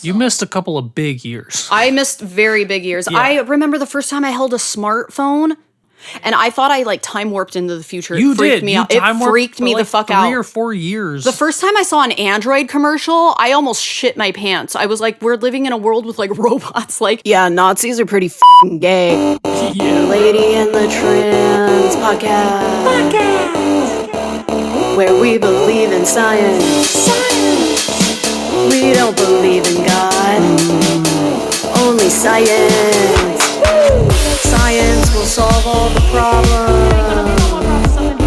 You missed a couple of big years. I missed very big years. Yeah. I remember the first time I held a smartphone, and I thought I time warped into the future. You It freaked did. me You out. It time warped freaked for me like the fuck 3 out. or 4 years. The first time I saw an Android commercial, I almost shit my pants. I was like, we're living in a world with robots. Yeah, Nazis are pretty fucking gay. Yeah. Lady in the Trans podcast. Where we believe in science. We don't believe in God. Only science. Science will solve all the problems.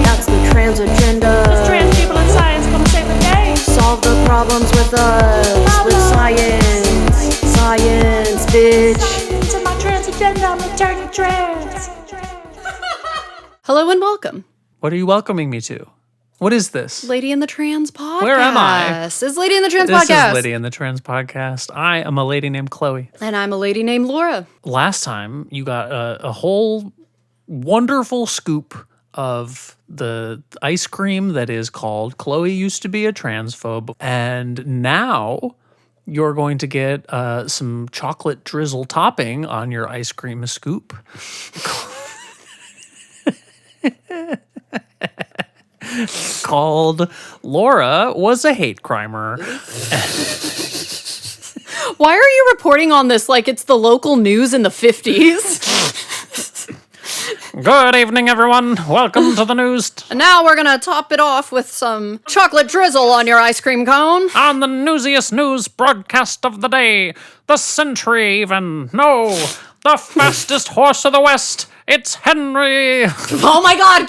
That's the trans agenda. Trans people in science gonna save the day. Solve the problems with us. With science. Science, bitch. Science and my trans agenda, I'm returning trans. Hello and welcome. What are you welcoming me to? What is this? Lady in the Trans podcast. Where am I? This is Lady in the Trans This podcast. is Lady in the Trans podcast. I am a lady named Chloe. And I'm a lady named Laura. Last time, you got a whole wonderful scoop of the ice cream that is called Chloe Used to Be a Transphobe. And now you're going to get some chocolate drizzle topping on your ice cream scoop. Called Laura Was a Hate Crimer. Why are you reporting on this like it's the local news in the 50s? Good evening, everyone. Welcome to the news. And now we're gonna top it off with some chocolate drizzle on your ice cream cone. On the newsiest news broadcast of the day, the century even. No, the fastest horse of the West. It's Henry. Oh my god,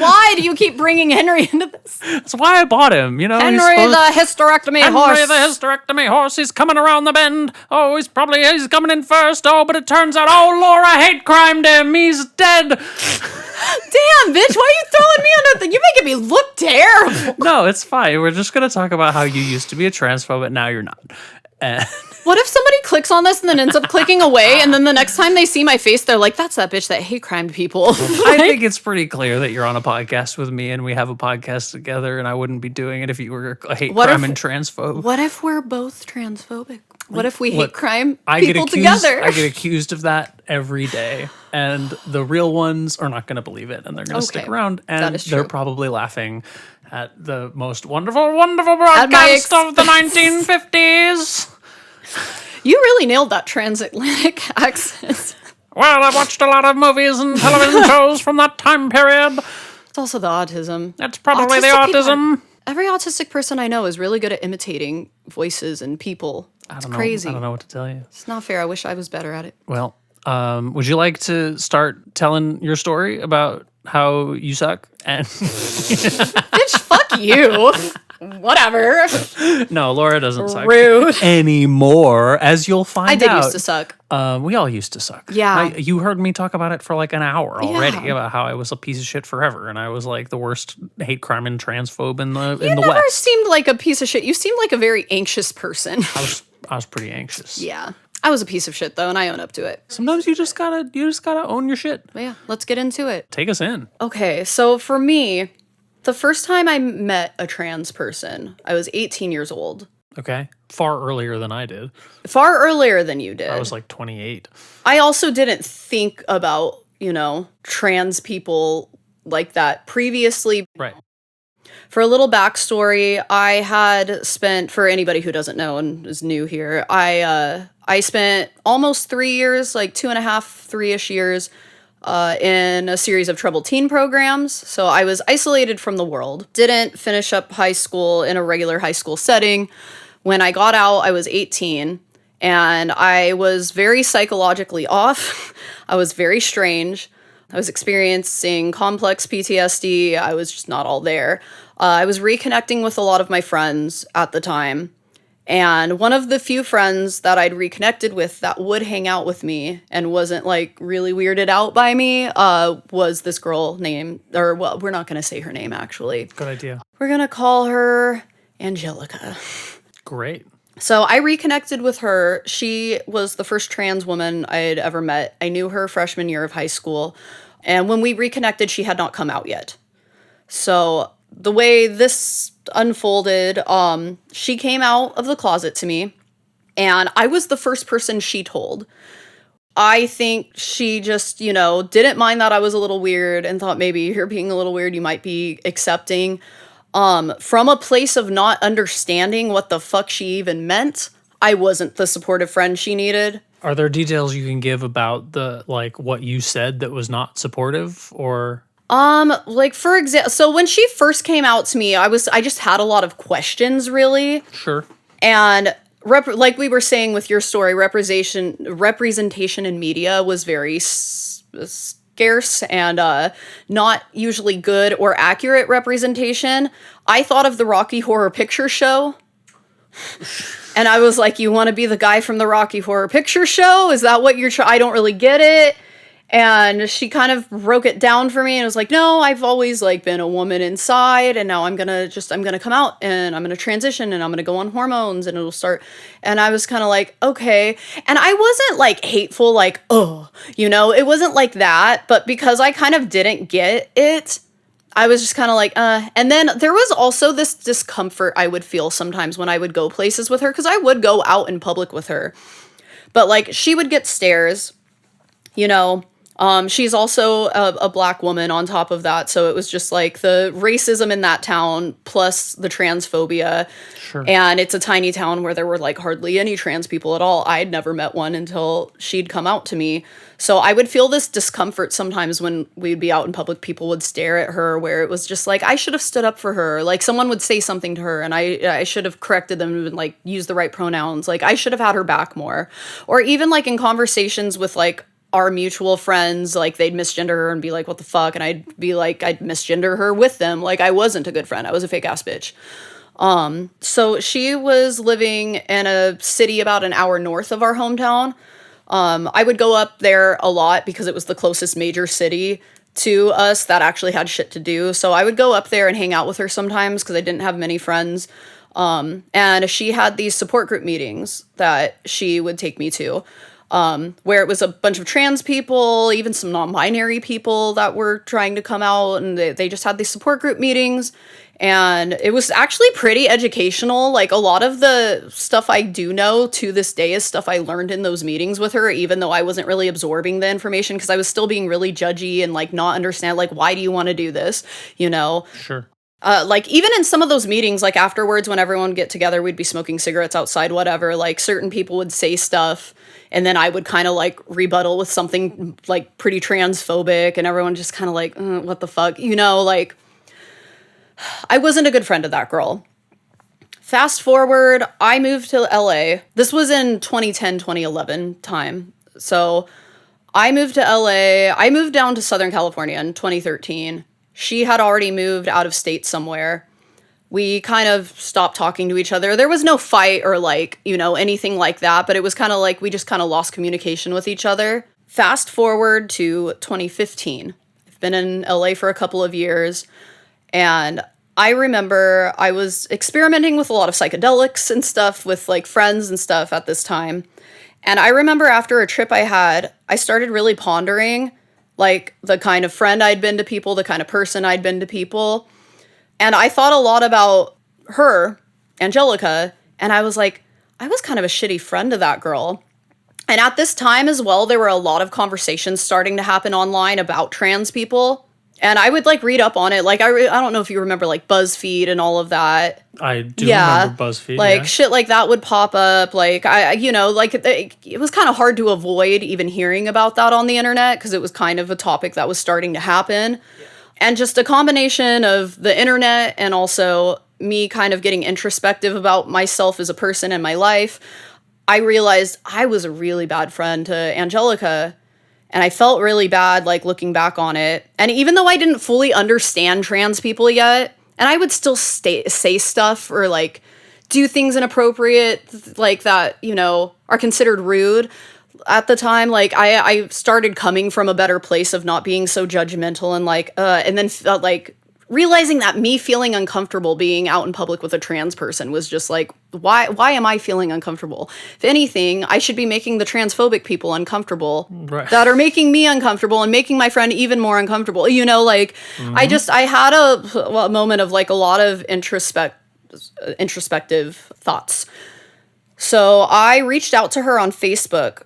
why do you keep bringing Henry into this? That's why I bought him, you know. Henry the hysterectomy horse. Henry the hysterectomy horse. He's coming around the bend. Oh, he's coming in first. Oh, but it turns out, Laura hate crimed him. He's dead. Damn, bitch, why are you throwing me under the... You're making me look terrible. No, it's fine. We're just going to talk about how you used to be a transphobe, but now you're not. And What if somebody clicks on this and then ends up clicking away, and then the next time they see my face, they're like, that's that bitch that hate crimed people. I think it's pretty clear that you're on a podcast with me and we have a podcast together, and I wouldn't be doing it if you were a hate crime and transphobe. What if we're both transphobic? What if we hate crime I people together? I get accused of that every day, and the real ones are not going to believe it, and they're going to stick around, and is they're true. probably laughing at the most wonderful, wonderful broadcast of the 1950s. You really nailed that transatlantic accent. Well, I've watched a lot of movies and television shows from that time period. It's also the autism. That's probably the Autistic people autism. Every autistic person I know is really good at imitating voices and people. It's crazy. I don't know what to tell you. It's not fair. I wish I was better at it. Well, would you like to start telling your story about how you suck? And Bitch, fuck you. Whatever. no, Laura doesn't suck Rude. anymore, as you'll find out. I did used to suck. We all used to suck. Yeah. You heard me talk about it for like an hour already, Yeah. about how I was a piece of shit forever, and I was like the worst hate crime and transphobe in the You never West. seemed like a piece of shit. You seemed like a very anxious person. I was pretty anxious. Yeah. I was a piece of shit though, and I own up to it. Sometimes you just gotta own your shit. But yeah, let's get into it. Take us in. Okay, so for me, the first time I met a trans person, I was 18 years old. Okay. Far earlier than I did. Far earlier than you did. I was like 28. I also didn't think about, trans people like that previously. Right. For a little backstory, I had spent, for anybody who doesn't know and is new here, I spent almost 3 years, like 2.5, 3-ish years, in a series of troubled teen programs. So I was isolated from the world. Didn't finish up high school in a regular high school setting. When I got out, I was 18, and I was very psychologically off. I was very strange. I was experiencing complex PTSD. I was just not all there. I was reconnecting with a lot of my friends at the time. And one of the few friends that I'd reconnected with that would hang out with me and wasn't like really weirded out by me was this girl named, we're not going to say her name actually. Good idea. We're going to call her Angelica. Great. So I reconnected with her. She was the first trans woman I had ever met. I knew her freshman year of high school. And when we reconnected, she had not come out yet. So the way this unfolded, she came out of the closet to me. And I was the first person she told. I think she just, you know, didn't mind that I was a little weird and thought maybe you're being a little weird, you might be accepting. From a place of not understanding what the fuck she even meant, I wasn't the supportive friend she needed. Are there details you can give about the like what you said that was not supportive or Like for example, so when she first came out to me, I just had a lot of questions really. sure. And like we were saying with your story, representation in media was very scarce and not usually good or accurate representation. I thought of the Rocky Horror Picture Show. And I was like, you want to be the guy from the Rocky Horror Picture Show? Is that what you're I don't really get it. And she kind of broke it down for me and was like, no, I've always like been a woman inside, and now I'm gonna come out and I'm gonna transition and I'm gonna go on hormones and it'll start. And I was kind of like, okay. And I wasn't like hateful, like, oh, you know, it wasn't like that. But because I kind of didn't get it, I was just kind of like, And then there was also this discomfort I would feel sometimes when I would go places with her, because I would go out in public with her. But like she would get stares, you know. She's also a black woman on top of that. So it was just like the racism in that town plus the transphobia. Sure. And it's a tiny town where there were like hardly any trans people at all. I'd never met one until she'd come out to me. So I would feel this discomfort sometimes when we'd be out in public, people would stare at her, where it was just like, I should have stood up for her. Like someone would say something to her and I should have corrected them and like use the right pronouns. Like I should have had her back more. Or even like in conversations with like our mutual friends, like they'd misgender her and be like, what the fuck? And I'd be like, I'd misgender her with them. Like I wasn't a good friend. I was a fake ass bitch. So she was living in a city about an hour north of our hometown. I would go up there a lot because it was the closest major city to us that actually had shit to do. So I would go up there and hang out with her sometimes because I didn't have many friends. And she had these support group meetings that she would take me to. Where it was a bunch of trans people, even some non-binary people that were trying to come out, and they just had these support group meetings, and it was actually pretty educational. Like a lot of the stuff I do know to this day is stuff I learned in those meetings with her, even though I wasn't really absorbing the information because I was still being really judgy and like not understand, like, why do you want to do this, you know? Sure. Like even in some of those meetings, like afterwards when everyone would get together, we'd be smoking cigarettes outside, whatever, like certain people would say stuff and then I would kind of like rebuttal with something like pretty transphobic and everyone just kind of like, what the fuck, you know, like I wasn't a good friend of that girl. Fast forward, I moved to LA. This was in 2010, 2011 time. So I moved to LA. I moved down to Southern California in 2013. She had already moved out of state somewhere. We kind of stopped talking to each other. There was no fight or like, you know, anything like that, but it was kind of like we just kind of lost communication with each other. Fast forward to 2015. I've been in LA for a couple of years, and I remember I was experimenting with a lot of psychedelics and stuff with like friends and stuff at this time. And I remember after a trip I had, I started really pondering like the kind of friend I'd been to people, the kind of person I'd been to people. And I thought a lot about her, Angelica, and I was like, I was kind of a shitty friend to that girl. And at this time as well, there were a lot of conversations starting to happen online about trans people. And I would like read up on it. Like, I don't know if you remember like BuzzFeed and all of that. I do remember BuzzFeed. Like shit like that would pop up. Like you know, like it was kind of hard to avoid even hearing about that on the internet because it was kind of a topic that was starting to happen. Yeah. And just a combination of the internet and also me kind of getting introspective about myself as a person and my life, I realized I was a really bad friend to Angelica. And I felt really bad, like, looking back on it. And even though I didn't fully understand trans people yet, and I would still say stuff or, like, do things inappropriate, like, that, you know, are considered rude at the time. Like, I started coming from a better place of not being so judgmental and, like, and then felt like realizing that me feeling uncomfortable being out in public with a trans person was just like, why am I feeling uncomfortable? If anything, I should be making the transphobic people uncomfortable that are making me uncomfortable and making my friend even more uncomfortable. You know, like, I had a moment of like a lot of introspective thoughts. So I reached out to her on Facebook,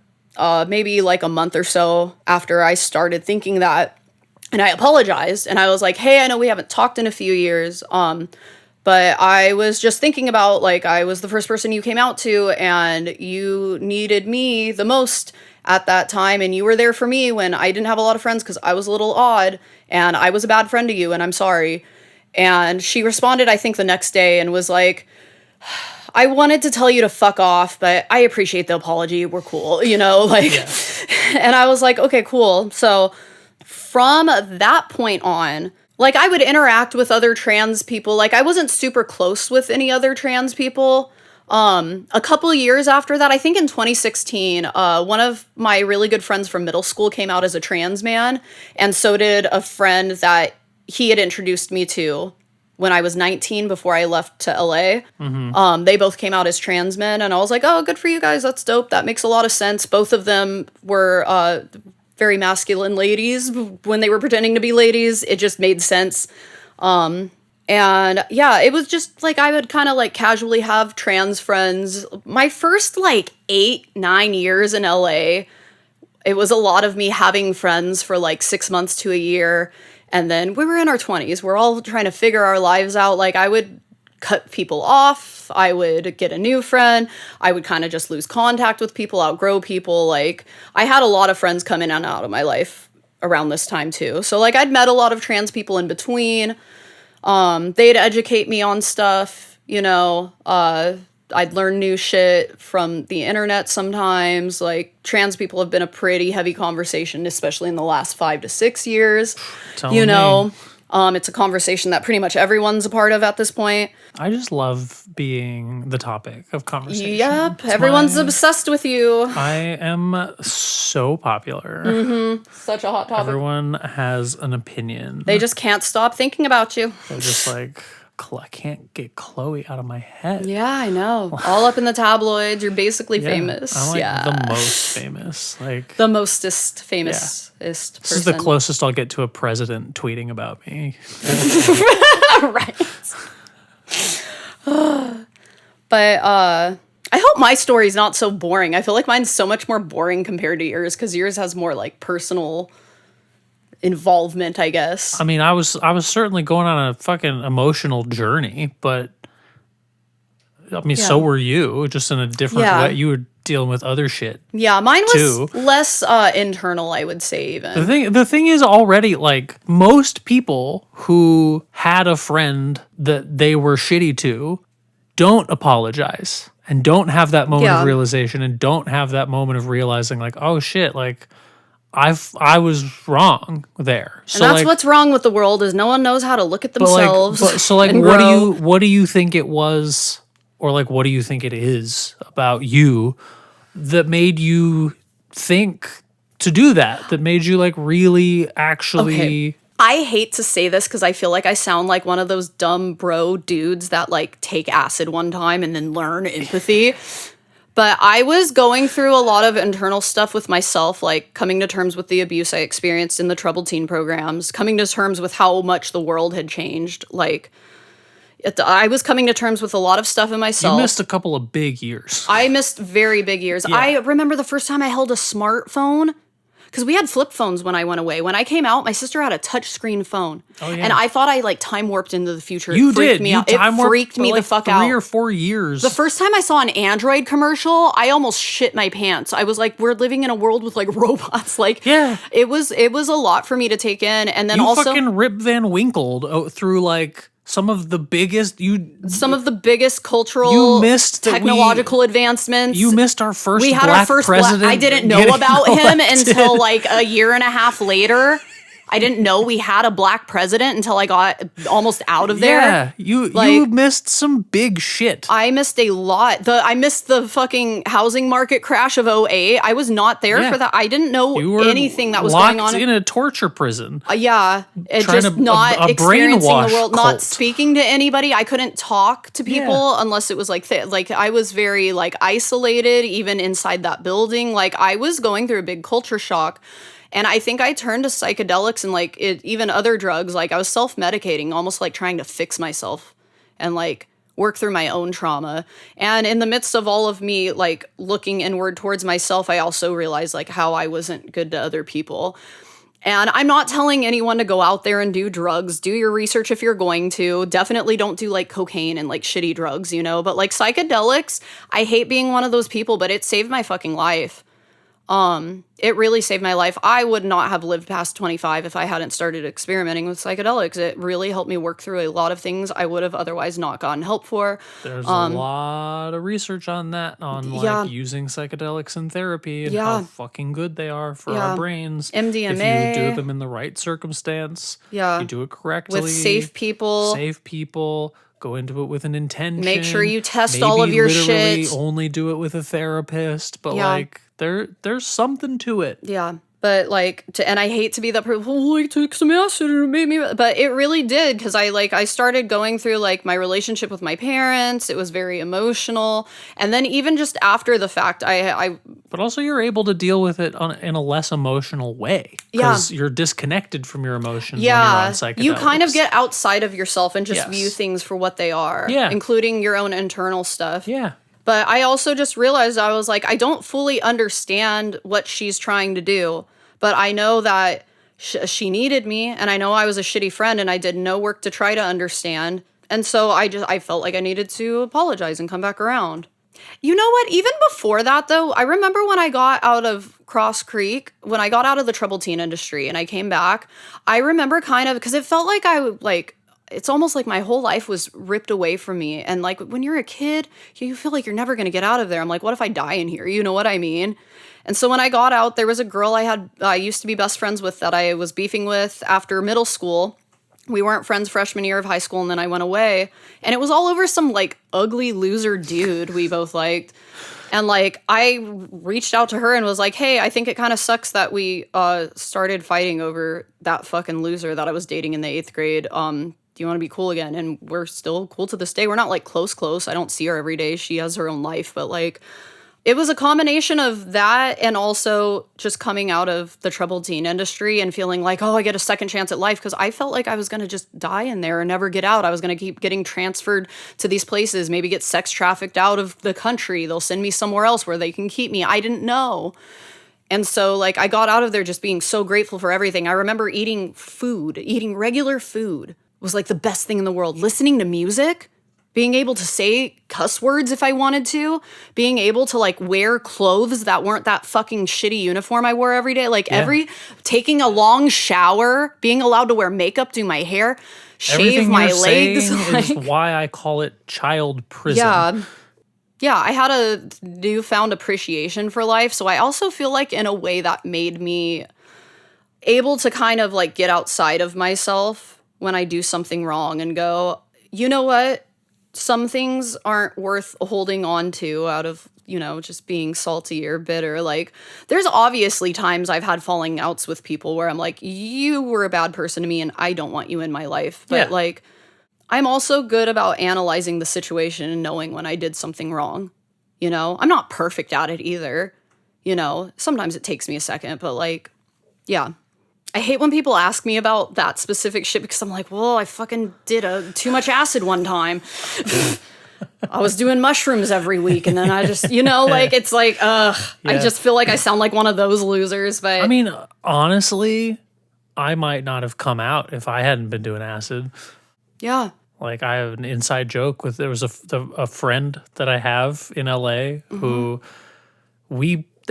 maybe like a month or so after I started thinking that. And I apologized. And I was like, hey, I know we haven't talked in a few years. But I was just thinking about, like, I was the first person you came out to, and you needed me the most at that time, and you were there for me when I didn't have a lot of friends because I was a little odd, and I was a bad friend to you, and I'm sorry. And she responded, I think, the next day and was like, I wanted to tell you to fuck off, but I appreciate the apology. We're cool, you know, like, yeah. And I was like, okay, cool. So from that point on, like, I would interact with other trans people. Like, I wasn't super close with any other trans people. A couple years after that, I think in 2016, one of my really good friends from middle school came out as a trans man, and so did a friend that he had introduced me to when I was 19 before I left to LA. Mm-hmm. They both came out as trans men, and I was like, oh, good for you guys. That's dope. That makes a lot of sense. Both of them were very masculine ladies when they were pretending to be ladies. It just made sense. And yeah, it was just like, I would kind of like casually have trans friends. My first like 8-9 years in LA, it was a lot of me having friends for like 6 months to a year. And then we were in our 20s. We're all trying to figure our lives out. Like, I would cut people off. I would get a new friend. I would kind of just lose contact with people, outgrow people. Like, I had a lot of friends come in and out of my life around this time too. So like, I'd met a lot of trans people in between. They'd educate me on stuff, you know, I'd learn new shit from the internet sometimes. Like, trans people have been a pretty heavy conversation, especially in the last 5 to 6 years. You know, it's a conversation that pretty much everyone's a part of at this point. I just love being the topic of conversation. Yep, everyone's obsessed with you. I am so popular. Mm-hmm. Such a hot topic. Everyone has an opinion. They just can't stop thinking about you. They're just like, I can't get Chloe out of my head. Yeah, I know. All up in the tabloids. You're basically famous. I'm like the most famous. Like, the mostest famous person. This is the closest I'll get to a president tweeting about me. Right. But I hope my story's not so boring. I feel like mine's so much more boring compared to yours, because yours has more like personal involvement, I guess. I mean, I was certainly going on a fucking emotional journey, but I mean, so were you, just in a different way. You were dealing with other shit. Yeah, mine was less internal, I would say, even. The thing is, already, like, most people who had a friend that they were shitty to don't apologize and don't have that moment of realization and don't have that moment of realizing, like, oh shit, like, I was wrong there. So, and that's like, what's wrong with the world, is no one knows how to look at themselves. So like, what do you think it was, or like, what do you think it is about you that made you think to do that? That made you like really actually. Okay. I hate to say this because I feel like I sound like one of those dumb bro dudes that like take acid one time and then learn empathy. But I was going through a lot of internal stuff with myself, like coming to terms with the abuse I experienced in the troubled teen programs, coming to terms with how much the world had changed. Like, I was coming to terms with a lot of stuff in myself. You missed a couple of big years. I missed very big years. Yeah. I remember the first time I held a smartphone, because we had flip phones when I went away. When I came out, my sister had a touchscreen phone. Oh, yeah. And I thought I like time warped into the future. You did. Me out. It freaked me the fuck out. 3 or 4 years. The first time I saw an Android commercial, I almost shit my pants. I was like, we're living in a world with like robots. Like, yeah, it was a lot for me to take in. And then you fucking Rip Van Winkled through like some of the biggest cultural, technological advancements. You missed our first. We had our first president. I didn't know about him until like a year and a half later. I didn't know we had a black president until I got almost out of there. Yeah, you missed some big shit. I missed a lot. I missed the fucking housing market crash of 2008. I was not there for that. I didn't know anything that was going on. Locked in a torture prison. Just not experiencing the world, not speaking to anybody. I couldn't talk to people unless it was like I was very like isolated, even inside that building. Like, I was going through a big culture shock. And I think I turned to psychedelics and even other drugs. Like, I was self-medicating, almost like trying to fix myself. And like, work through my own trauma. And in the midst of all of me, like, looking inward towards myself, I also realized, like, how I wasn't good to other people. And I'm not telling anyone to go out there and do drugs. Do your research if you're going to. Definitely don't do, like, cocaine and, like, shitty drugs, you know? But, like, psychedelics, I hate being one of those people, but it saved my fucking life. It really saved my life. I would not have lived past 25 if I hadn't started experimenting with psychedelics. It really helped me work through a lot of things I would have otherwise not gotten help for. There's a lot of research on that, on like using psychedelics in therapy and how fucking good they are for our brains. MDMA. If you do them in the right circumstance, you do it correctly. With safe people. Go into it with an intention. Make sure you test all of your shit. Only do it with a therapist, but like there's something to it. Yeah. But like, and I hate to be that person, like, took some acid and it made me, but it really did. Cause I started going through like my relationship with my parents. It was very emotional. And then even just after the fact, but also you're able to deal with it in a less emotional way. Because you're disconnected from your emotions when you're on psychedelics. You kind of get outside of yourself and just view things for what they are. Yeah. Including your own internal stuff. Yeah. But I also just realized, I was like, I don't fully understand what she's trying to do. But I know that she needed me, and I know I was a shitty friend, and I did no work to try to understand. And so I felt like I needed to apologize and come back around. You know what? Even before that, though, I remember when I got out of Cross Creek, when I got out of the troubled teen industry and I came back, I remember kind of, because it felt like it's almost like my whole life was ripped away from me. And like when you're a kid, you feel like you're never going to get out of there. I'm like, what if I die in here? You know what I mean? And so when I got out, there was a girl I used to be best friends with that I was beefing with after middle school. We weren't friends freshman year of high school, and then I went away. And it was all over some like ugly loser dude we both liked. And like I reached out to her and was like, hey, I think it kind of sucks that we started fighting over that fucking loser that I was dating in the 8th grade. Do you want to be cool again? And we're still cool to this day. We're not like close. I don't see her every day. She has her own life. But like, it was a combination of that and also just coming out of the troubled teen industry and feeling like, oh, I get a second chance at life. Because I felt like I was going to just die in there and never get out. I was going to keep getting transferred to these places, maybe get sex trafficked out of the country. They'll send me somewhere else where they can keep me. I didn't know. And so like I got out of there just being so grateful for everything. I remember eating regular food was like the best thing in the world. Listening to music, being able to say cuss words if I wanted to, being able to like wear clothes that weren't that fucking shitty uniform I wore every day. Like taking a long shower, being allowed to wear makeup, do my hair, shave my legs. Like, is why I call it child prison. Yeah, I had a newfound appreciation for life. So I also feel like in a way that made me able to kind of like get outside of myself when I do something wrong and go, you know what? Some things aren't worth holding on to out of, you know, just being salty or bitter. Like, there's obviously times I've had falling outs with people where I'm like, you were a bad person to me and I don't want you in my life. But like, I'm also good about analyzing the situation and knowing when I did something wrong. You know, I'm not perfect at it either. You know, sometimes it takes me a second, but like, yeah. I hate when people ask me about that specific shit because I'm like, well, I fucking did too much acid one time. I was doing mushrooms every week and then I just, you know, like, it's like, I just feel like I sound like one of those losers. But I mean, honestly, I might not have come out if I hadn't been doing acid. Yeah. Like I have an inside joke with, there was a friend that I have in LA who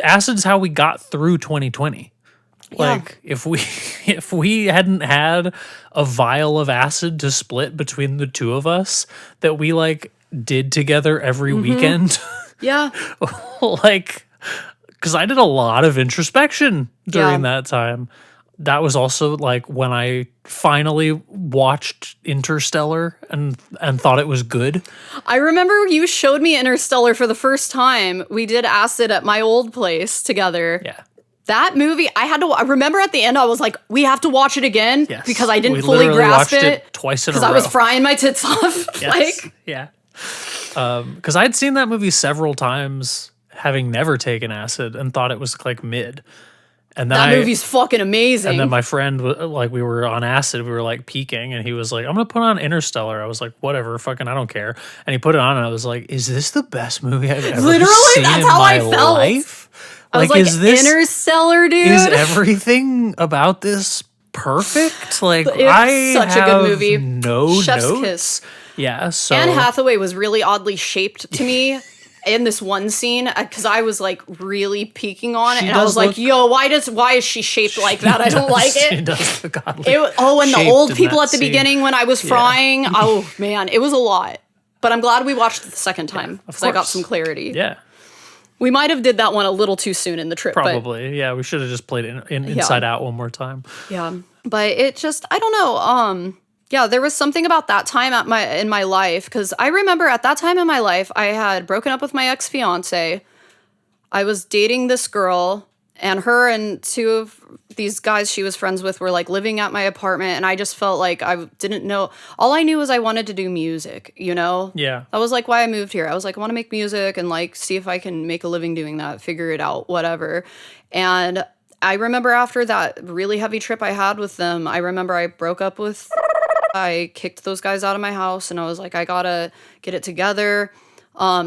acid's how we got through 2020. Like if we hadn't had a vial of acid to split between the two of us that we like did together every weekend. Yeah. Like, because I did a lot of introspection during that time. That was also like when I finally watched Interstellar and thought it was good. I remember you showed me Interstellar for the first time. We did acid at my old place together. Yeah. That movie, I remember at the end, I was like, we have to watch it again because I didn't fully grasp it twice in a row. because I was frying my tits off. Because I'd seen that movie several times, having never taken acid, and thought it was like mid. And then That movie's fucking amazing. And then my friend, like, we were on acid, we were like peaking, and he was like, I'm gonna put on Interstellar. I was like, whatever, fucking, I don't care. And he put it on, and I was like, is this the best movie I've ever Literally, seen that's in how my I felt. life? I was like, is this Interstellar, dude. Is everything about this perfect? Like, It's such a good movie. No Chef's notes. kiss. Yeah, so Anne Hathaway was really oddly shaped to me in this one scene because I was like really peeking on it, She and I was does like, look- "Yo, why is she shaped like that? I don't like She it." does look oddly And the shaped old in people that at the scene. beginning when I was frying. Oh man, it was a lot. But I'm glad we watched it the second time because I got course. some clarity. Yeah, We might have did that one a little too soon in the trip. probably. Yeah, we should have just played it in Inside Out one more time. Yeah. But it just, I don't know. Yeah, there was something about that time in my life because I remember at that time in my life I had broken up with my ex-fiance. I was dating this girl, and her and two of these guys she was friends with were like living at my apartment, and I just felt like I didn't know. All I knew was I wanted to do music, you know? Yeah. That was like why I moved here. I was like, I want to make music and like see if I can make a living doing that, figure it out, whatever. And I remember after that really heavy trip I had with them, I remember I broke up with I kicked those guys out of my house, and I was like, I gotta get it together.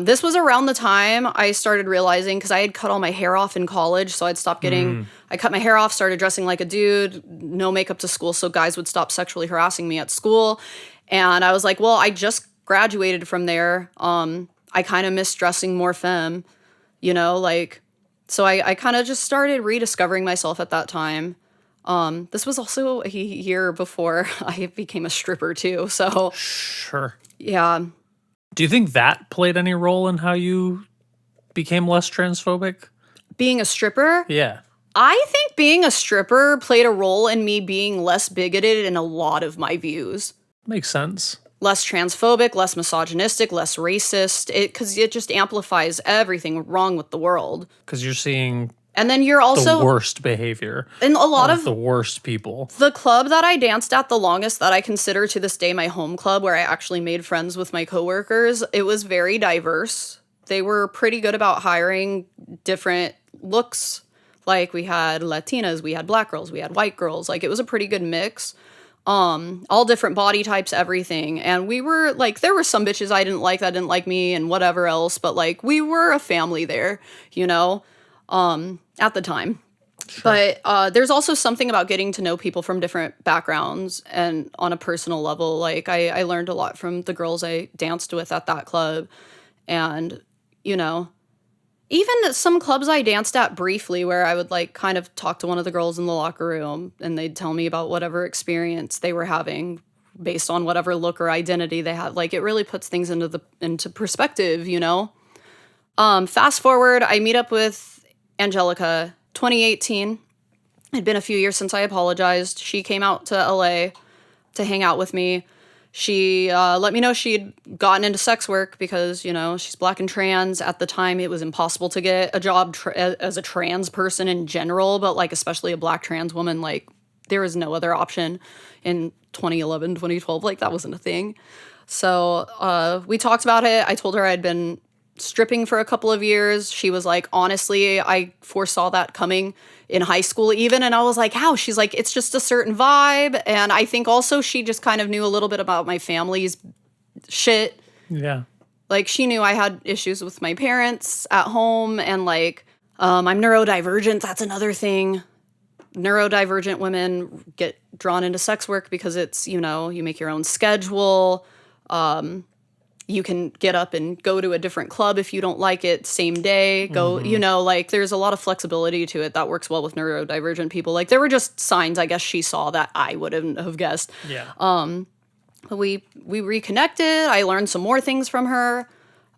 This was around the time I started realizing, because I had cut all my hair off in college, so I'd stopped getting, I cut my hair off, started dressing like a dude, no makeup to school, so guys would stop sexually harassing me at school. And I was like, well, I just graduated from there. I kind of miss dressing more femme, you know, like, so I kind of just started rediscovering myself at that time. This was also a year before I became a stripper too, so Sure. yeah. Do you think that played any role in how you became less transphobic? Being a stripper? Yeah. I think being a stripper played a role in me being less bigoted in a lot of my views. Makes sense. Less transphobic, less misogynistic, less racist, because it just amplifies everything wrong with the world. Because you're seeing And then you're also the worst behavior in a lot of the worst people. the club that I danced at the longest, that I consider to this day my home club, where I actually made friends with my coworkers, it was very diverse. They were pretty good about hiring different looks. Like we had Latinas, we had black girls, we had white girls. Like it was a pretty good mix. All different body types, everything. And we were like, there were some bitches I didn't like that didn't like me and whatever else, but like we were a family there, you know, at the time. Sure. But there's also something about getting to know people from different backgrounds and on a personal level. Like I learned a lot from the girls I danced with at that club. And, you know, even some clubs I danced at briefly where I would like kind of talk to one of the girls in the locker room and they'd tell me about whatever experience they were having based on whatever look or identity they had. Like it really puts things into perspective, you know? Fast forward, I meet up with Angelica, 2018. It'd been a few years since I apologized. She came out to LA to hang out with me. She let me know she'd gotten into sex work because, you know, she's black and trans. At the time, it was impossible to get a job as a trans person in general, but like especially a black trans woman, like there was no other option in 2011, 2012. Like that wasn't a thing. So we talked about it. I told her I'd been stripping for a couple of years. She was like, honestly, I foresaw that coming in high school even. And I was like, how? She's like, it's just a certain vibe. And I think also she just kind of knew a little bit about my family's shit. Yeah. Like she knew I had issues with my parents at home, and like I'm neurodivergent. That's another thing. Neurodivergent women get drawn into sex work because it's, you know, you make your own schedule. You can get up and go to a different club if you don't like it, same day, go, you know, like there's a lot of flexibility to it that works well with neurodivergent people. Like there were just signs, I guess, she saw that I wouldn't have guessed. Yeah. But we reconnected. I learned some more things from her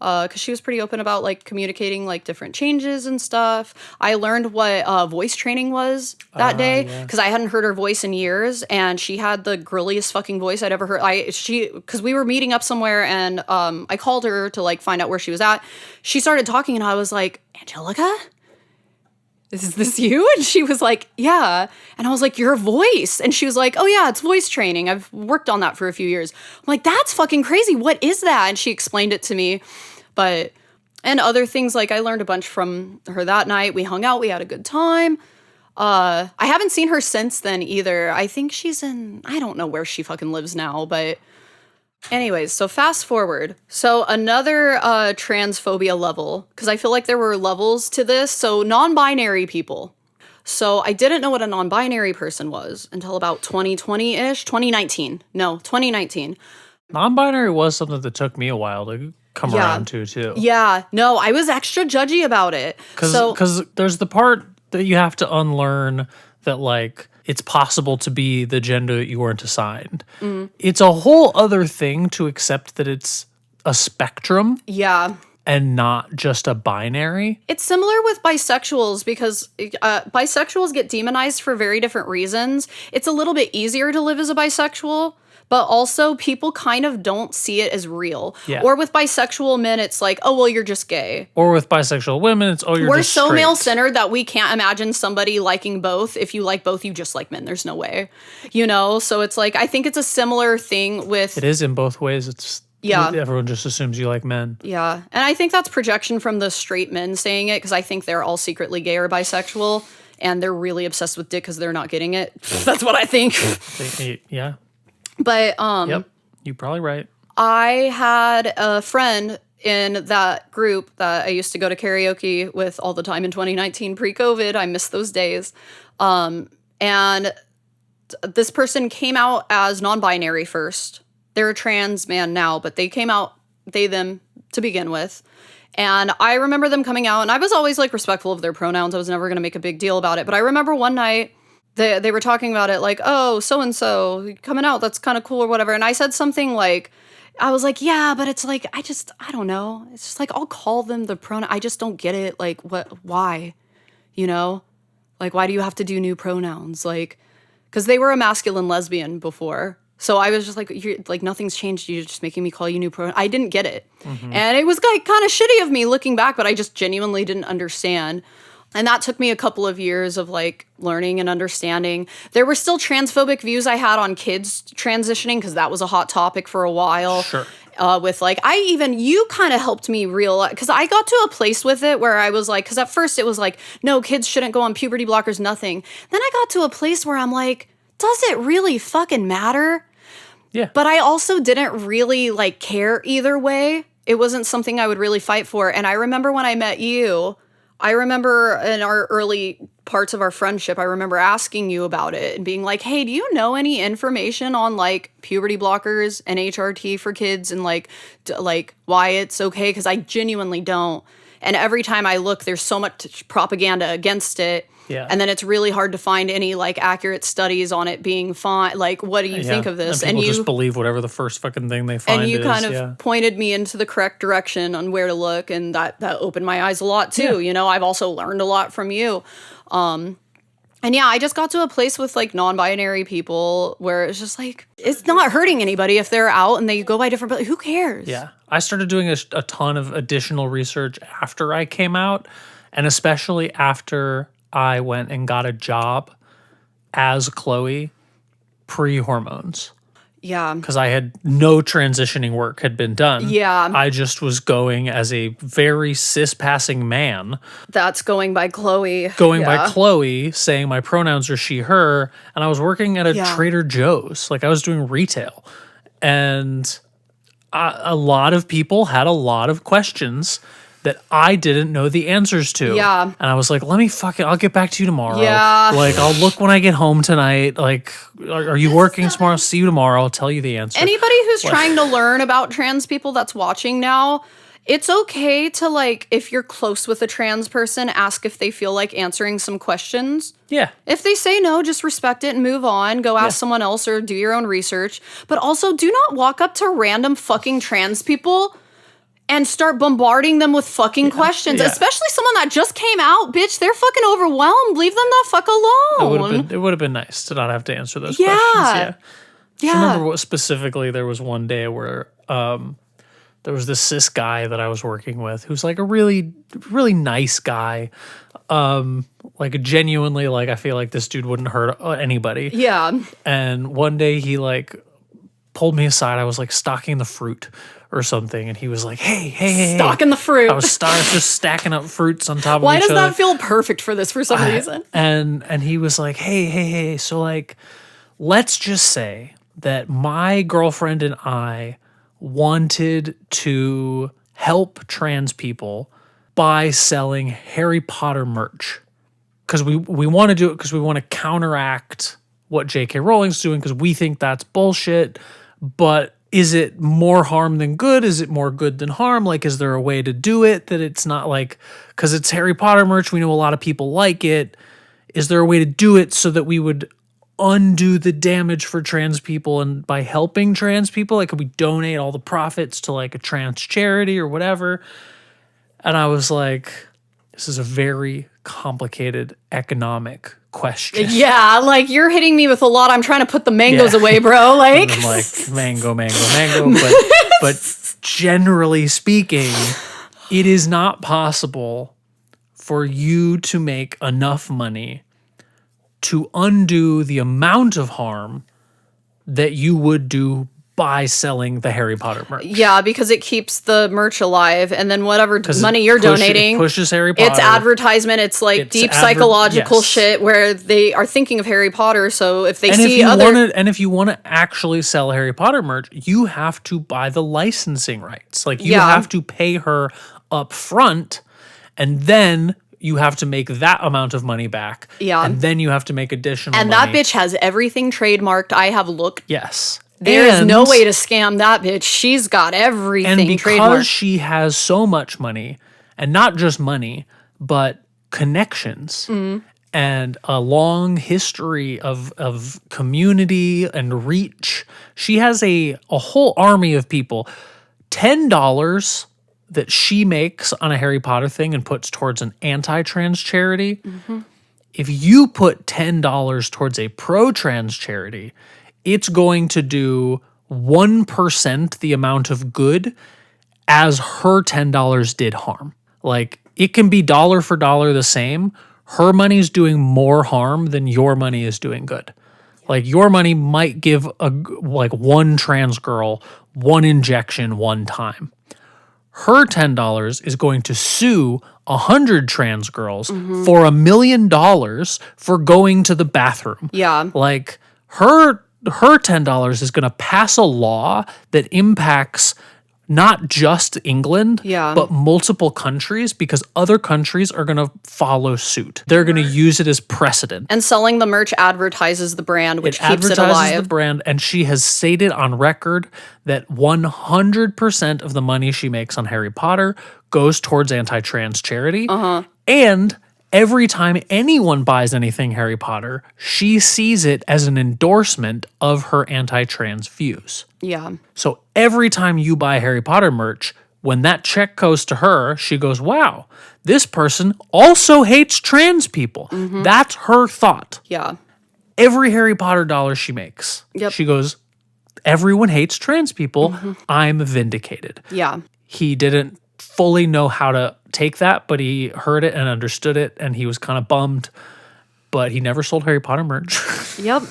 because she was pretty open about like communicating like different changes and stuff. I learned what voice training was that day because I hadn't heard her voice in years, and she had the girliest fucking voice I'd ever heard. Because we were meeting up somewhere, and I called her to like find out where she was at. She started talking, and I was like, Angelica? Is this you? And she was like, yeah. And I was like, your voice. And she was like, oh yeah, it's voice training. I've worked on that for a few years. I'm like, that's fucking crazy. What is that? And she explained it to me. And other things, like I learned a bunch from her that night. We hung out, we had a good time. I haven't seen her since then either. I think she's I don't know where she fucking lives now, but anyways, so fast forward. So another transphobia level, because I feel like there were levels to this. So non-binary people. So I didn't know what a non-binary person was until about 2020-ish, 2019. No, 2019. Non-binary was something that took me a while to come around to too. Yeah, no, I was extra judgy about it. Because there's the part that you have to unlearn that like it's possible to be the gender that you weren't assigned. It's a whole other thing to accept that it's a spectrum. Yeah. And not just a binary. It's similar with bisexuals because bisexuals get demonized for very different reasons. It's a little bit easier to live as a bisexual, but also people kind of don't see it as real. Yeah. Or with bisexual men, it's like, oh, well, you're just gay. Or with bisexual women, it's, oh, you're We're just so straight. male-centered that we can't imagine somebody liking both. If you like both, you just like men. There's no way. You know? So it's like, I think it's a similar thing with... It is in both ways. It's... Yeah. Everyone just assumes you like men. Yeah. And I think that's projection from the straight men saying it because I think they're all secretly gay or bisexual and they're really obsessed with dick because they're not getting it. That's what I think. Yeah. But Yep. You're probably right. I had a friend in that group that I used to go to karaoke with all the time in 2019 pre-COVID. I miss those days. And this person came out as non-binary first. They're a trans man now, but they came out, they, them, to begin with. And I remember them coming out, and I was always, like, respectful of their pronouns. I was never going to make a big deal about it. But I remember one night, they were talking about it, like, oh, so-and-so coming out, that's kind of cool or whatever. And I said something like, I was like, yeah, but it's like, I don't know. It's just like, I'll call them the pronoun. I just don't get it. Like, why? You know? Like, why do you have to do new pronouns? Like, because they were a masculine lesbian before. So I was just like, you're, like, nothing's changed. You're just making me call you new pronouns. I didn't get it. Mm-hmm. And it was like kind of shitty of me looking back, but I just genuinely didn't understand. And that took me a couple of years of like learning and understanding. There were still transphobic views I had on kids transitioning because that was a hot topic for a while. Sure. With like, you kind of helped me realize, because I got to a place with it where I was like, because at first it was like, no, kids shouldn't go on puberty blockers, nothing. Then I got to a place where I'm like, does it really fucking matter? Yeah. But I also didn't really like care either way. It wasn't something I would really fight for. And I remember when I met you, I remember in our early parts of our friendship, I remember asking you about it and being like, hey, do you know any information on like puberty blockers and HRT for kids and like why it's okay? Because I genuinely don't. And every time I look, there's so much propaganda against it. Yeah. And then it's really hard to find any like accurate studies on it being fine. Like, what do you think of this? And people just believe whatever the first fucking thing they find is. And you kind of pointed me into the correct direction on where to look. And that opened my eyes a lot too. Yeah. You know, I've also learned a lot from you. And yeah, I just got to a place with like non-binary people where it's just like, it's not hurting anybody if they're out and they go by different, but who cares? Yeah. I started doing a ton of additional research after I came out, and especially after I went and got a job as Chloe pre-hormones. Yeah. Because I had no transitioning work had been done. Yeah. I just was going as a very cis-passing man. That's going by Chloe. Going by Chloe, saying my pronouns are she, her. And I was working at a Trader Joe's. Like I was doing retail. And a lot of people had a lot of questions that I didn't know the answers to. Yeah. And I was like, I'll get back to you tomorrow. Yeah. Like, I'll look when I get home tonight. Like, are you working tomorrow? See you tomorrow. I'll tell you the answer. Anybody who's trying to learn about trans people that's watching now, it's okay to, like, if you're close with a trans person, ask if they feel like answering some questions. Yeah. If they say no, just respect it and move on. Go ask someone else or do your own research. But also, do not walk up to random fucking trans people and start bombarding them with fucking questions. Especially someone that just came out, bitch. They're fucking overwhelmed. Leave them the fuck alone. It would have been nice to not have to answer those questions. Yeah. Yeah. I remember what specifically there was one day where there was this cis guy that I was working with who's like a really, really nice guy. Like genuinely, like I feel like this dude wouldn't hurt anybody. Yeah. And one day he like pulled me aside. I was like stocking the fruit or something, and he was like, hey. Stocking the fruit. I was just stacking up fruits on top Why of each does other. that feel perfect for this for some reason? And he was like, hey, so like, let's just say that my girlfriend and I wanted to help trans people by selling Harry Potter merch. Because we want to do it because we want to counteract what J.K. Rowling's doing because we think that's bullshit. But is it more harm than good? Is it more good than harm? Like, is there a way to do it that it's not like, because it's Harry Potter merch, we know a lot of people like it. Is there a way to do it so that we would undo the damage for trans people, and by helping trans people, like, could we donate all the profits to like a trans charity or whatever? And I was like, this is a very complicated economic question. Yeah, like you're hitting me with a lot. I'm trying to put the mangoes away, bro. Like, And I'm like mango. But generally speaking, it is not possible for you to make enough money to undo the amount of harm that you would do by selling the Harry Potter merch. yeah, because it keeps the merch alive, and then whatever 'Cause money it you're donating, pushes Harry Potter. it's advertisement. It's like It's deep psychological yes. shit where they are thinking of Harry Potter. So if they And see if you want to actually sell Harry Potter merch, you have to buy the licensing rights. Like, you Yeah. have to pay her up front, and then you have to make that amount of money back. Yeah. And then you have to make additional and money. that bitch has everything trademarked. I have looked. Yes. There is no And- way to scam that bitch. She's got everything And because trademarked. she has so much money, and not just money, but connections and a long history of community and reach, she has a whole army of people. $10 that she makes on a Harry Potter thing and puts towards an anti-trans charity. If you put $10 towards a pro-trans charity, it's going to do 1% the amount of good as her $10 did harm. Like, it can be dollar for dollar the same. Her money's doing more harm than your money is doing good. Like, your money might give one trans girl one injection one time. Her $10 is going to sue 100 trans girls for $1 million for going to the bathroom. Yeah. Like, her $10 is going to pass a law that impacts not just England, Yeah. but multiple countries, because other countries are going to follow suit. They're going to use it as precedent. And selling the merch advertises the brand, which keeps it Advertises alive. the brand, and she has stated on record that 100% of the money she makes on Harry Potter goes towards anti-trans charity. And every time anyone buys anything Harry Potter, she sees it as an endorsement of her anti-trans views. Yeah. So every time you buy Harry Potter merch, when that check goes to her, she goes, wow, this person also hates trans people. That's her thought. Yeah. Every Harry Potter dollar she makes, Yep. she goes, everyone hates trans people. I'm vindicated. Yeah. He didn't fully know how to take that, but he heard it and understood it, and he was kind of bummed. But he never sold Harry Potter merch. Yep.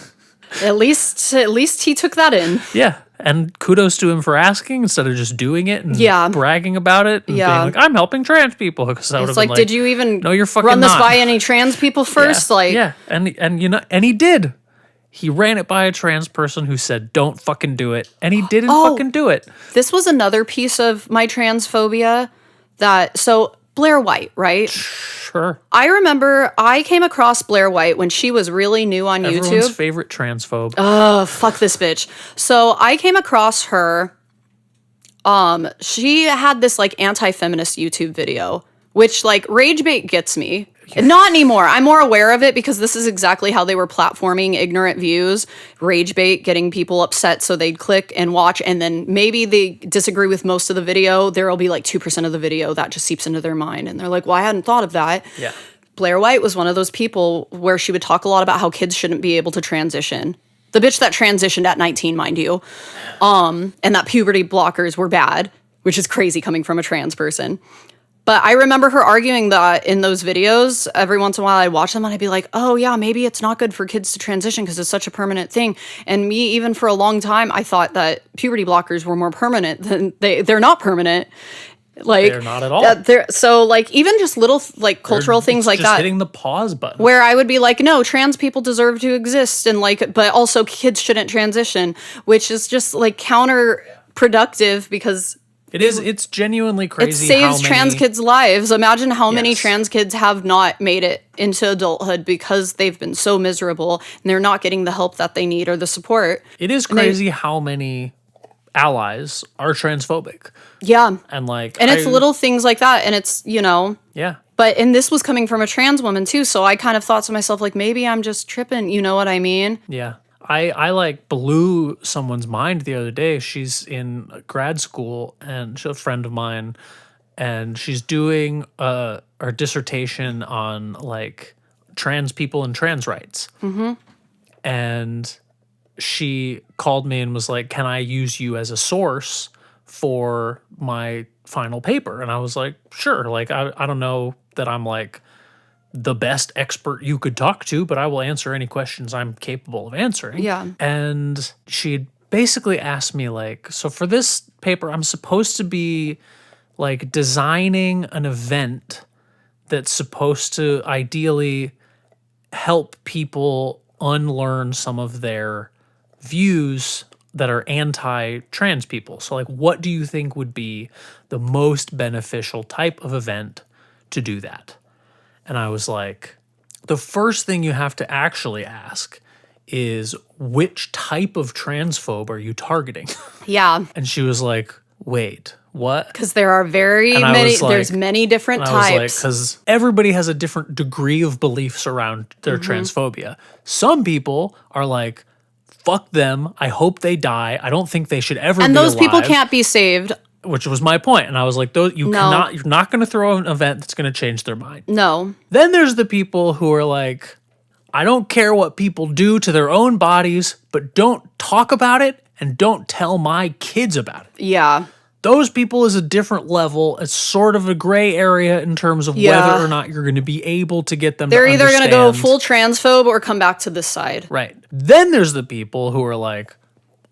At least he took that in. Yeah. And kudos to him for asking instead of just doing it and Yeah. bragging about it and Yeah. being like, I'm helping trans people. Because I would It's have been like, did you even no, you're fucking run this not. by any trans people first? Yeah. Like, yeah. And you know, and he did. He ran it by a trans person who said, don't fucking do it. And he didn't fucking do it. this was another piece of my transphobia so Blair White, right? Sure. I remember I came across Blair White when she was really new on Everyone's YouTube. favorite transphobe. Oh, fuck this bitch. So I came across her. She had this like anti-feminist YouTube video, which like rage bait gets me. Not anymore. I'm more aware of it because this is exactly how they were platforming ignorant views. Rage bait, getting people upset so they'd click and watch, and then maybe they disagree with most of the video. There'll be like 2% of the video that just seeps into their mind, and they're like, well, I hadn't thought of that. Yeah. Blair White was one of those people where she would talk a lot about how kids shouldn't be able to transition. The bitch that transitioned at 19, mind you. And that puberty blockers were bad, which is crazy coming from a trans person. But I remember her arguing that in those videos. Every once in a while I'd watch them and I'd be like, oh yeah, maybe it's not good for kids to transition because it's such a permanent thing. And me, even for a long time, I thought that puberty blockers were more permanent than they're not permanent. Like They're not at all. So like even just little like cultural things like just that, hitting the pause button. where I would be like, no, trans people deserve to exist, and like, but also kids shouldn't transition, which is just like counterproductive because It's genuinely it crazy. saves how trans many, kids' lives. Imagine how many Yes. trans kids have not made it into adulthood because they've been so miserable and they're not getting the help that they need or the support. It is crazy how many allies are transphobic. Yeah. And like, And it's little things like that. And it's, Yeah. and this was coming from a trans woman too. So I kind of thought to myself, like, maybe I'm just tripping. You know what I mean? Yeah. I like blew someone's mind the other day. She's in grad school and she's a friend of mine, and she's doing her dissertation on like trans people and trans rights. Mm-hmm. And she called me and was like, can I use you as a source for my final paper? And I was like, sure. Like, I don't know that I'm like the best expert you could talk to, but I will answer any questions I'm capable of answering. Yeah. And she basically asked me like, so for this paper, I'm supposed to be like designing an event that's supposed to ideally help people unlearn some of their views that are anti-trans people. So like, what do you think would be the most beneficial type of event to do that? And I was like, the first thing you have to actually ask is, which type of transphobe are you targeting? Yeah. And she was like, wait, what? Because there are And I many, was like- there's many different And I was like, types. because everybody has a different degree of beliefs around their Mm-hmm. transphobia. Some people are like, fuck them. I hope they die. I don't think they should ever And be those people alive," can't be saved. which was my point. And I was like, those you're not going to throw an event that's going to change their mind. No. Then there's the people who are like, I don't care what people do to their own bodies, but don't talk about it and don't tell my kids about it. Yeah. Those people is a different level. It's sort of a gray area in terms of Yeah. whether or not you're going to be able to get them They're to either going to go understand. full transphobe or come back to this side. Right. Then there's the people who are like,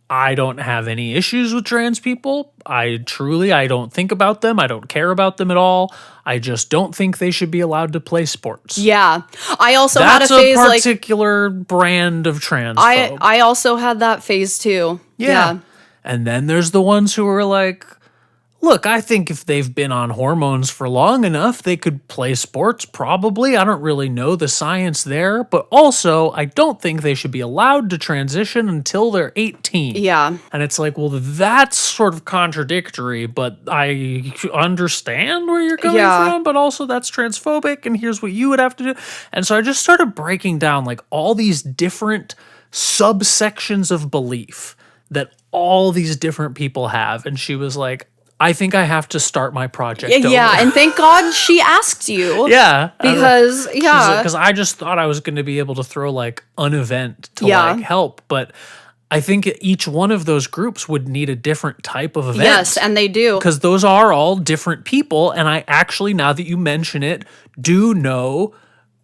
I don't have any issues with trans people. I don't think about them. I don't care about them at all. I just don't think they should be allowed to play sports. Yeah. I also That's had a phase a like particular brand of transphobe. I also had that phase too. Yeah. And then there's the ones who are like, look, I think if they've been on hormones for long enough, they could play sports, probably. I don't really know the science there. But also, I don't think they should be allowed to transition until they're 18. Yeah. And it's like, well, that's sort of contradictory, but I understand where you're coming Yeah. from, but also that's transphobic, and here's what you would have to do. And so I just started breaking down like all these different subsections of belief that all these different people have. And she was like, I think I have to start my project over. Yeah, and thank God she asked you. Yeah. Because Because I just thought I was going to be able to throw like an event to Yeah. like help. But I think each one of those groups would need a different type of event. Yes, and they do. Because those are all different people. And I actually, now that you mention it, do know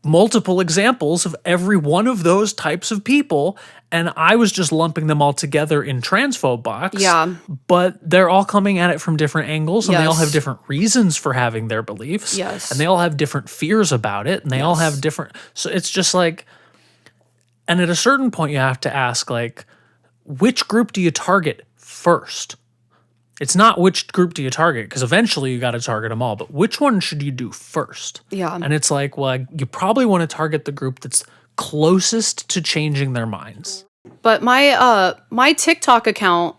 multiple examples of every one of those types of people. And I was just lumping them all together in transphobe box. Yeah. But they're all coming at it from different angles, and they all Yes. have different reasons for having their beliefs. Yes. And they all have different fears about it, and they all have different. So it's just like, and at a certain point, you have to ask, like, which group do you target first? It's not which group do you target, because eventually you got to target them all, but which one should you do first? Yeah. And it's like, well, you probably want to target the group that's closest to changing their minds. But my TikTok account,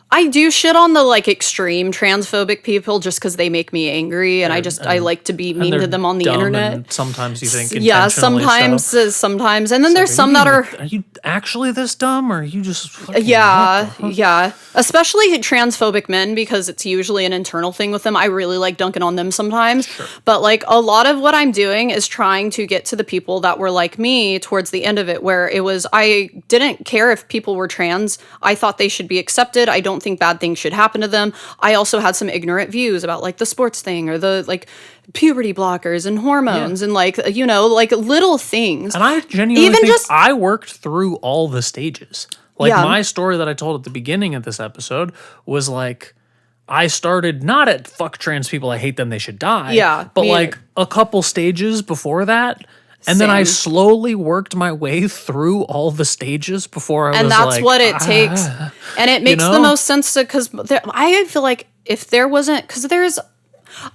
I do shit on the like extreme transphobic people just because they make me angry, and I like to be mean And to they're them on the dumb, internet. and sometimes you think Yeah, intentionally so. sometimes, and then there's some that are Are you actually this dumb, or are you just fucking, yeah, what the- yeah. Especially transphobic men, because it's usually an internal thing with them. I really like dunking on them sometimes. But like a lot of what I'm doing is trying to get to the people that were like me towards the end of it, where it was I didn't care if people were trans. I thought they should be accepted. I don't don't think bad things should happen to them. I also had some ignorant views about like the sports thing or the like puberty blockers and hormones and like, you know, like little things. And I genuinely think I worked through all the stages. Like my story that I told at the beginning of this episode was like, I started not at fuck trans people, I hate them, they should die. Yeah. But like a couple stages before that. And then I slowly worked my way through all the stages before I was like... And that's what it takes. And it makes the most sense to... Because I feel like if there wasn't... Because there's...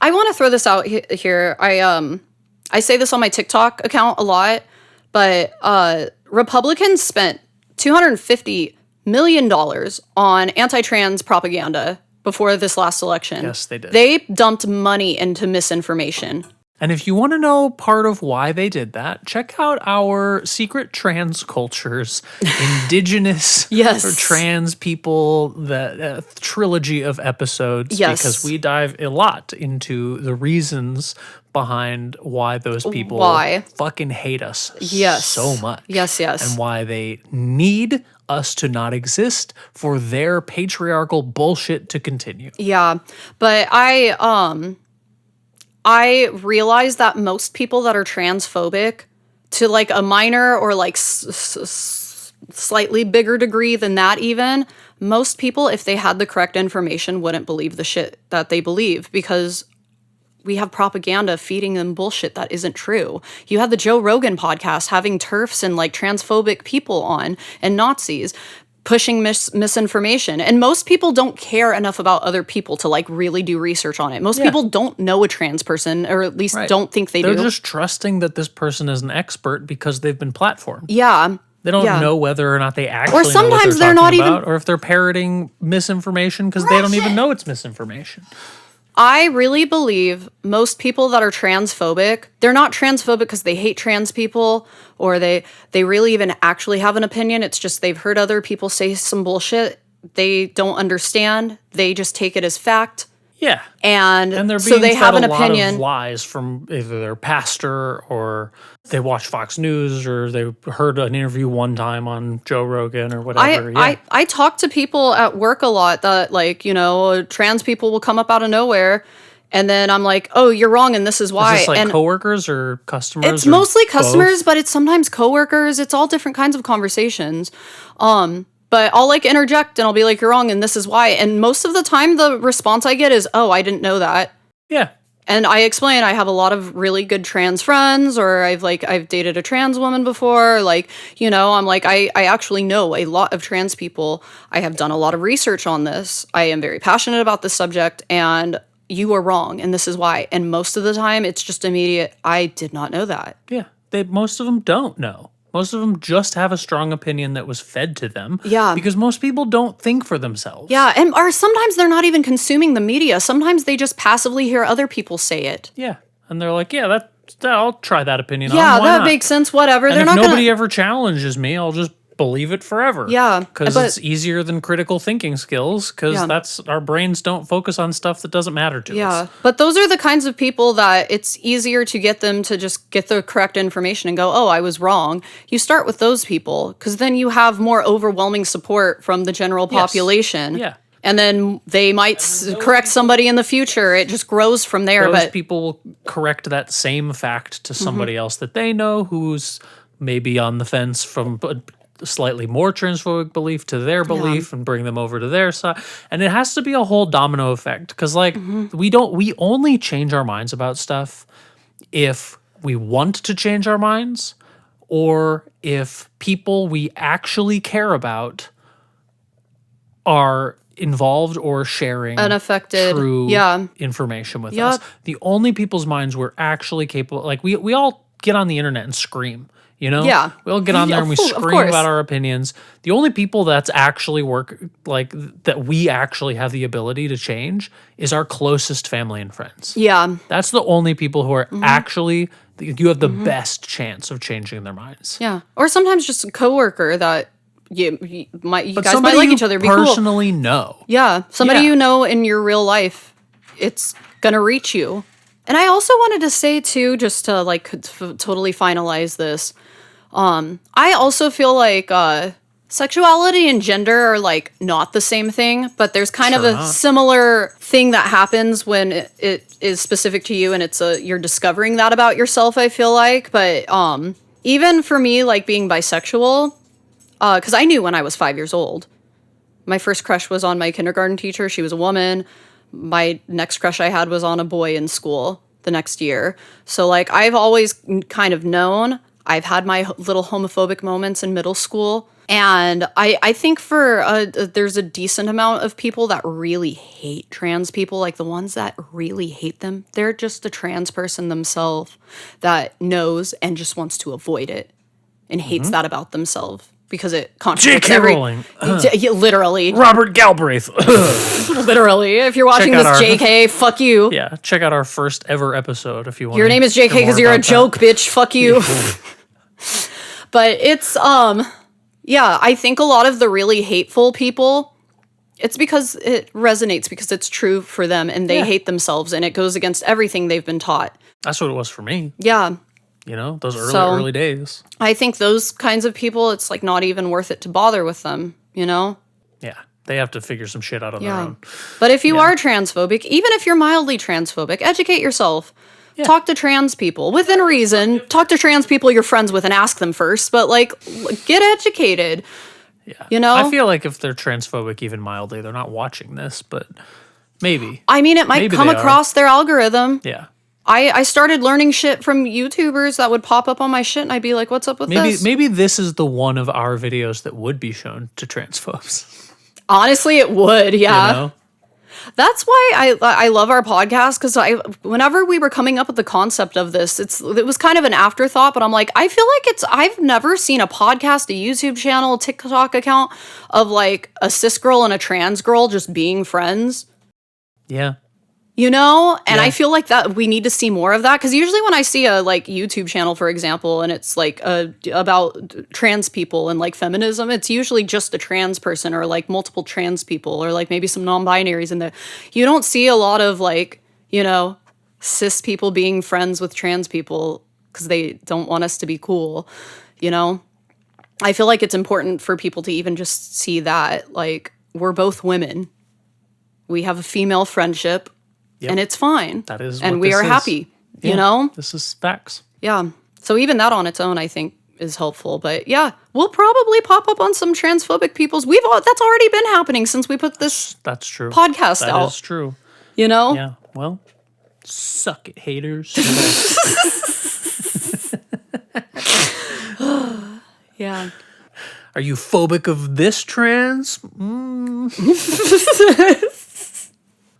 I want to throw this out here. I say this on my TikTok account a lot. But Republicans spent $250 million on anti-trans propaganda before this last election. Yes, they did. They dumped money into misinformation. And if you want to know part of why they did that, check out our Secret Trans Cultures, Indigenous or trans people, that trilogy of episodes. Yes. Because we dive a lot into the reasons behind why those people fucking hate us so much. Yes. And why they need us to not exist for their patriarchal bullshit to continue. Yeah. But I realize that most people that are transphobic, to like a minor or like slightly bigger degree than that even, most people, if they had the correct information, wouldn't believe the shit that they believe because we have propaganda feeding them bullshit that isn't true. You had the Joe Rogan podcast having TERFs and like transphobic people on and Nazis pushing misinformation. And most people don't care enough about other people to like really do research on it. Most people don't know a trans person, or at least don't think they do. They're just trusting that this person is an expert because they've been platformed. Yeah. They don't know whether or not they actually or sometimes know what they're not about, even, or if they're parroting misinformation because they don't even know it's misinformation. I really believe most people that are transphobic, they're not transphobic because they hate trans people or they really even actually have an opinion. It's just they've heard other people say some bullshit. They don't understand. They just take it as fact. Yeah. And they're being so they have an opinion. Lot of lies from either their pastor or they watch Fox News or they heard an interview one time on Joe Rogan or whatever. I talk to people at work a lot that like, you know, trans people will come up out of nowhere and then I'm like, oh, you're wrong and this is why. Is this like coworkers or customers? It's mostly customers, both? But it's sometimes coworkers. It's all different kinds of conversations. But I'll like interject and I'll be like, you're wrong and this is why. And most of the time the response I get is, oh, I didn't know that. Yeah. And I explain I have a lot of really good trans friends, or I've dated a trans woman before. Like, you know, I'm like, I actually know a lot of trans people. I have done a lot of research on this. I am very passionate about this subject and you are wrong and this is why. And most of the time it's just immediate, I did not know that. Yeah. Most of them don't know. Most of them just have a strong opinion that was fed to them. Yeah. Because most people don't think for themselves. Yeah, or sometimes they're not even consuming the media. Sometimes they just passively hear other people say it. Yeah. And they're like, yeah, I'll try that opinion on. Yeah, Why that not? makes sense, whatever. And they're if not nobody ever challenges me, I'll just believe it forever. Yeah. Because it's easier than critical thinking skills, because that's our brains don't focus on stuff that doesn't matter to us. Yeah. But those are the kinds of people that it's easier to get them to just get the correct information and go, oh, I was wrong. You start with those people, because then you have more overwhelming support from the general population. Yeah. And then they might correct somebody in the future. It just grows from there. Those but people will correct that same fact to somebody else that they know who's maybe on the fence from a slightly more transphobic belief to their belief and bring them over to their side. And it has to be a whole domino effect, because like we only change our minds about stuff if we want to change our minds, or if people we actually care about are involved or sharing unaffected true information with us. Yep. The only people's minds we're actually capable, like we all get on the internet and scream, you know? Yeah. We all get on there and we scream about our opinions. The only people that's actually that we actually have the ability to change is our closest family and friends. Yeah. That's the only people who are actually, you have the best chance of changing their minds. Yeah. Or sometimes just a coworker that you guys might like each other. Be personally cool. know. Yeah. Somebody you know in your real life, it's going to reach you. And I also wanted to say too, just to like totally finalize this, I also feel like Sexuality and gender are like not the same thing, but there's kind of Sure a not. similar thing that happens when it is specific to you and you're discovering that about yourself, I feel like. But even for me, like being bisexual, because I knew when I was 5 years old. My first crush was on my kindergarten teacher. She was a woman. My next crush I had was on a boy in school the next year. So like I've always kind of known. I've had my little homophobic moments in middle school. And I think there's a decent amount of people that really hate trans people, like the ones that really hate them. They're just a trans person themselves that knows and just wants to avoid it and hates that about themselves because it contradicts J.K. Rowling. Literally. Robert Galbraith. Literally. If you're watching Check this, out our- JK, fuck you. Yeah, check out our first ever episode if you want. Your name is JK because you're a joke, bitch. Fuck you. But it's, yeah, I think a lot of the really hateful people, it's because it resonates because it's true for them and they hate themselves and it goes against everything they've been taught. That's what it was for me. Yeah. You know, those So- early days. I think those kinds of people, it's like not even worth it to bother with them, you know? Yeah, they have to figure some shit out on their own. But if you are transphobic, even if you're mildly transphobic, educate yourself. Talk to trans people within reason. Talk to trans people you're friends with and ask them first. But like, get educated. Yeah, You know? I feel like if they're transphobic, even mildly, they're not watching this, but maybe. I mean, it might Maybe come they are. across their algorithm. Yeah, I started learning shit from YouTubers that would pop up on my shit, and I'd be like, "What's up with this?" maybe this is the one of our videos that would be shown to transphobes. Honestly, it would. Yeah. You know? That's why I love our podcast because whenever we were coming up with the concept of this, it was kind of an afterthought, but I'm like, I feel like I've never seen a podcast, a YouTube channel, a TikTok account of like a cis girl and a trans girl just being friends. Yeah. You know, and Yeah. I feel like that we need to see more of that because usually when I see a like YouTube channel, for example, and it's like about trans people and like feminism, it's usually just a trans person or like multiple trans people or like maybe some non-binaries in there. You don't see a lot of like, you know, cis people being friends with trans people because they don't want us to be cool, you know? I feel like it's important for people to even just see that like we're both women. We have a female friendship. Yep. And it's fine. That is and what we this are is. happy, Yeah, you know? This is facts. Yeah. So even that on its own, I think, is helpful. But yeah, we'll probably pop up on some transphobic people's. That's already been happening since we put this That's true. podcast out. That is true. You know? Yeah. Well, suck it, haters. Yeah. Are you phobic of this trans?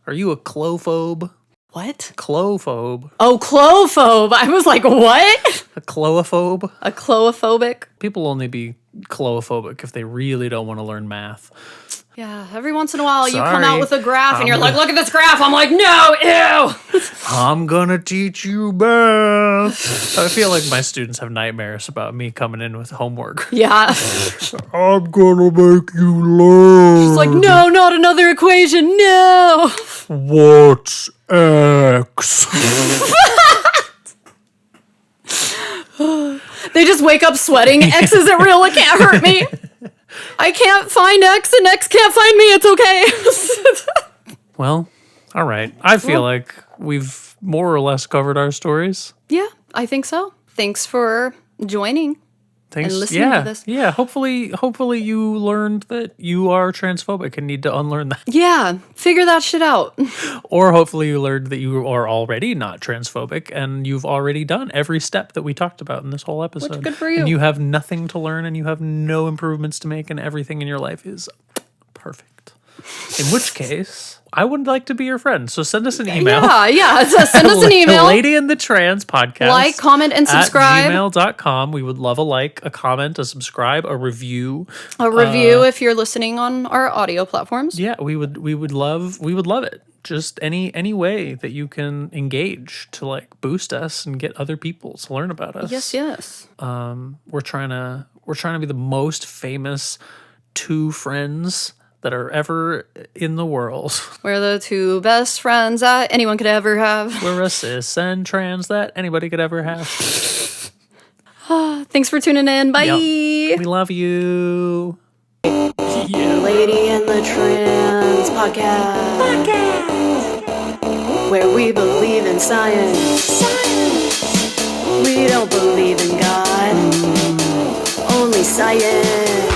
Are you a clophobe? What? Clophobe. Oh, clophobe. I was like, what? A cloaphobe? A clophobic? People only be cloaphobic if they really don't want to learn math. Yeah. Every once in a while, you come Sorry. out with a graph and you're like, look at this graph. I'm like, no, ew. I'm gonna teach you math. I feel like my students have nightmares about me coming in with homework. Yeah. I'm gonna make you learn. It's like, no, not another equation. No. What's X? They just wake up sweating. X isn't real. It can't hurt me. I can't find X and X can't find me. It's okay. Well, all right. I feel like we've more or less covered our stories. Yeah, I think so. Thanks for joining. Thanks. And listening to this. Yeah. Hopefully you learned that you are transphobic and need to unlearn that. Yeah, figure that shit out. Or hopefully you learned that you are already not transphobic and you've already done every step that we talked about in this whole episode. good for you. And you have nothing to learn and you have no improvements to make and everything in your life is perfect. In which case, I would like to be your friend. So send us an email. Yeah. So send us an email. Lady in the Trans podcast. Like, comment, and subscribe. At gmail.com. We would love a like, a comment, a subscribe, a review. A review if you're listening on our audio platforms. Yeah, we would love it. Just any way that you can engage to like boost us and get other people to learn about us. Yes. We're trying to be the most famous two friends that are ever in the world. We're the two best friends that anyone could ever have. We're a cis and trans that anybody could ever have. Thanks for tuning in. Bye. Yep. We love you. Yeah. Lady and the Trans podcast, where we believe in science. We don't believe in God, only science.